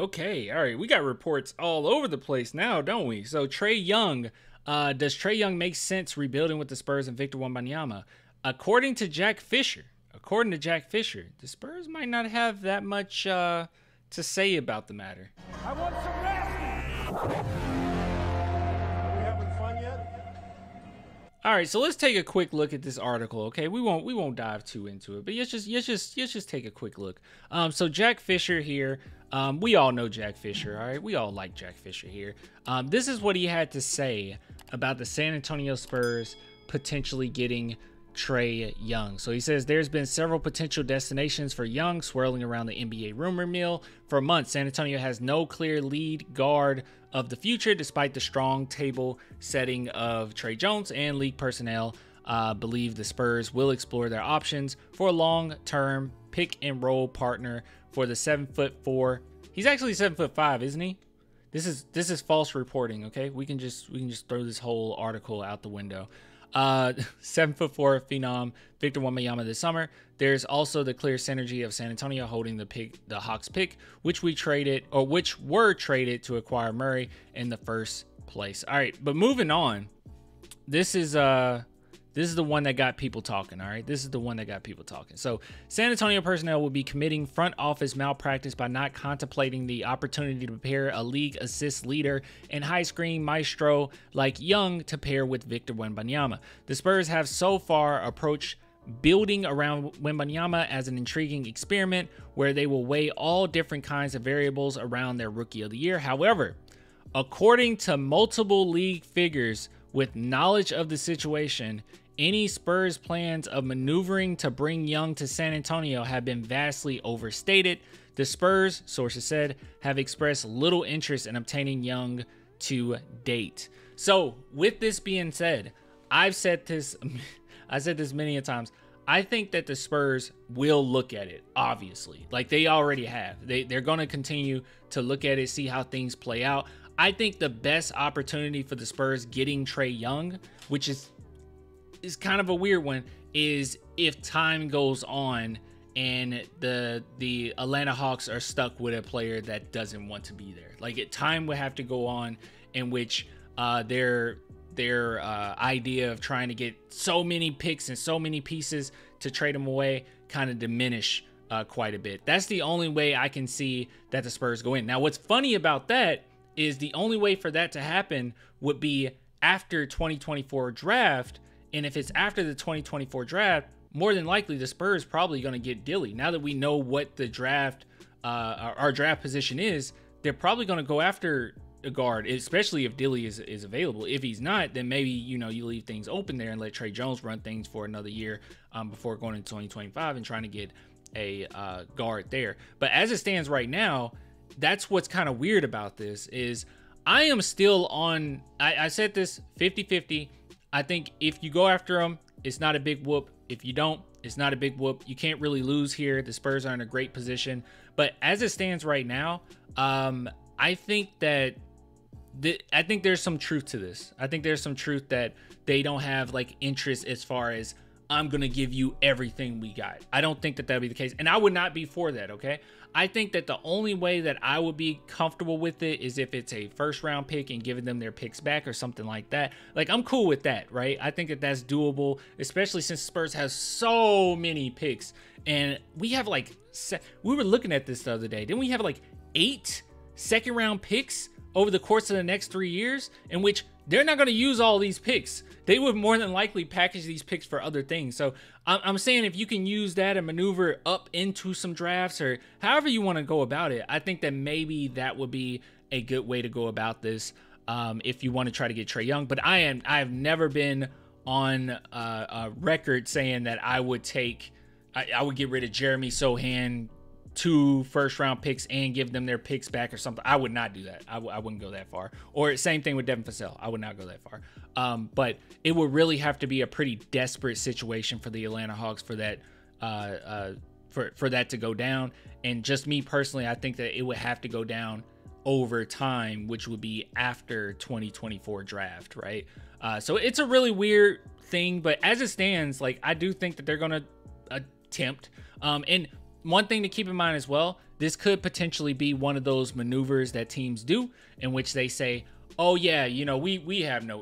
Okay. All right. We got reports all over the place now, don't we? So Trae Young, does Trae Young make sense rebuilding with the Spurs and Victor Wembanyama? According to Jack Fisher, the Spurs might not have that much to say about the matter. I want some rest. Are we having fun yet? All right, so let's take a quick look at this article. Okay, we won't dive too into it, but let's just take a quick look. So Jack Fisher here, we all know Jack Fisher. All right, we all like Jack Fisher here. This is what he had to say about the San Antonio Spurs potentially getting Trae Young. So he says there's been several potential destinations for Young swirling around the NBA rumor mill. For months, San Antonio has no clear lead guard of the future, despite the strong table setting of Trae Jones, and league personnel believe the Spurs will explore their options for a long-term pick and roll partner for the 7'4". He's actually 7'5", isn't he? This is false reporting. Okay, we can just throw this whole article out the window. 7'4" phenom Victor Wembanyama this summer. There's also the clear synergy of San Antonio holding the Hawks pick, which were traded to acquire Murray in the first place. All right, but moving on. This is the one that got people talking. All right, this is the one that got people talking. So San Antonio personnel will be committing front office malpractice by not contemplating the opportunity to pair a league assist leader and high screen maestro like Young to pair with Victor Wembanyama. The Spurs have so far approached building around Wembanyama as an intriguing experiment where they will weigh all different kinds of variables around their rookie of the year. However, according to multiple league figures with knowledge of the situation, any Spurs plans of maneuvering to bring Young to San Antonio have been vastly overstated. The Spurs, sources said, have expressed little interest in obtaining Young to date. So, with this being said, I said this many a times. I think that the Spurs will look at it, obviously. Like they already have. They're going to continue to look at it, see how things play out. I think the best opportunity for the Spurs getting Trae Young, which is kind of a weird one, is if time goes on and the Atlanta Hawks are stuck with a player that doesn't want to be there. Like time would have to go on in which their idea of trying to get so many picks and so many pieces to trade them away kind of diminish quite a bit. That's the only way I can see that the Spurs go in. Now, what's funny about that is the only way for that to happen would be after 2024 draft. And if it's after the 2024 draft, more than likely the Spurs probably going to get Dilly. Now that we know what the draft, our draft position is, they're probably going to go after a guard, especially if Dilly is available. If he's not, then maybe, you leave things open there and let Trae Jones run things for another year before going into 2025 and trying to get a guard there. But as it stands right now, that's what's kind of weird about this is I am still on, I said this 50-50. I think if you go after him, it's not a big whoop. If you don't, it's not a big whoop. You can't really lose here. The Spurs are in a great position. But as it stands right now, I think that I think there's some truth to this. I think there's some truth that they don't have like interest as far as I'm going to give you everything we got. I don't think that that'll be the case. And I would not be for that, okay? I think that the only way that I would be comfortable with it is if it's a first round pick and giving them their picks back or something like that. Like, I'm cool with that, right? I think that that's doable, especially since Spurs has so many picks. And we have like, we were looking at this the other day. Didn't we have like 8 second round picks over the course of the next 3 years, in which they're not going to use all these picks? They would more than likely package these picks for other things. So I'm saying if you can use that and maneuver up into some drafts or however you want to go about it, I think that maybe that would be a good way to go about this if you want to try to get Trae Young. But I have never been on a record saying that I would get rid of Jeremy Sohan, 2 first-round picks, and give them their picks back or something. I would not do that. I wouldn't go that far. Or same thing with Devin Vassell. I would not go that far. But it would really have to be a pretty desperate situation for the Atlanta Hawks for that for that to go down. And just me personally, I think that it would have to go down over time, which would be after 2024 draft, right? So it's a really weird thing, but as it stands, like, I do think that they're going to attempt. And one thing to keep in mind as well, this could potentially be one of those maneuvers that teams do in which they say, oh yeah, you know, we have no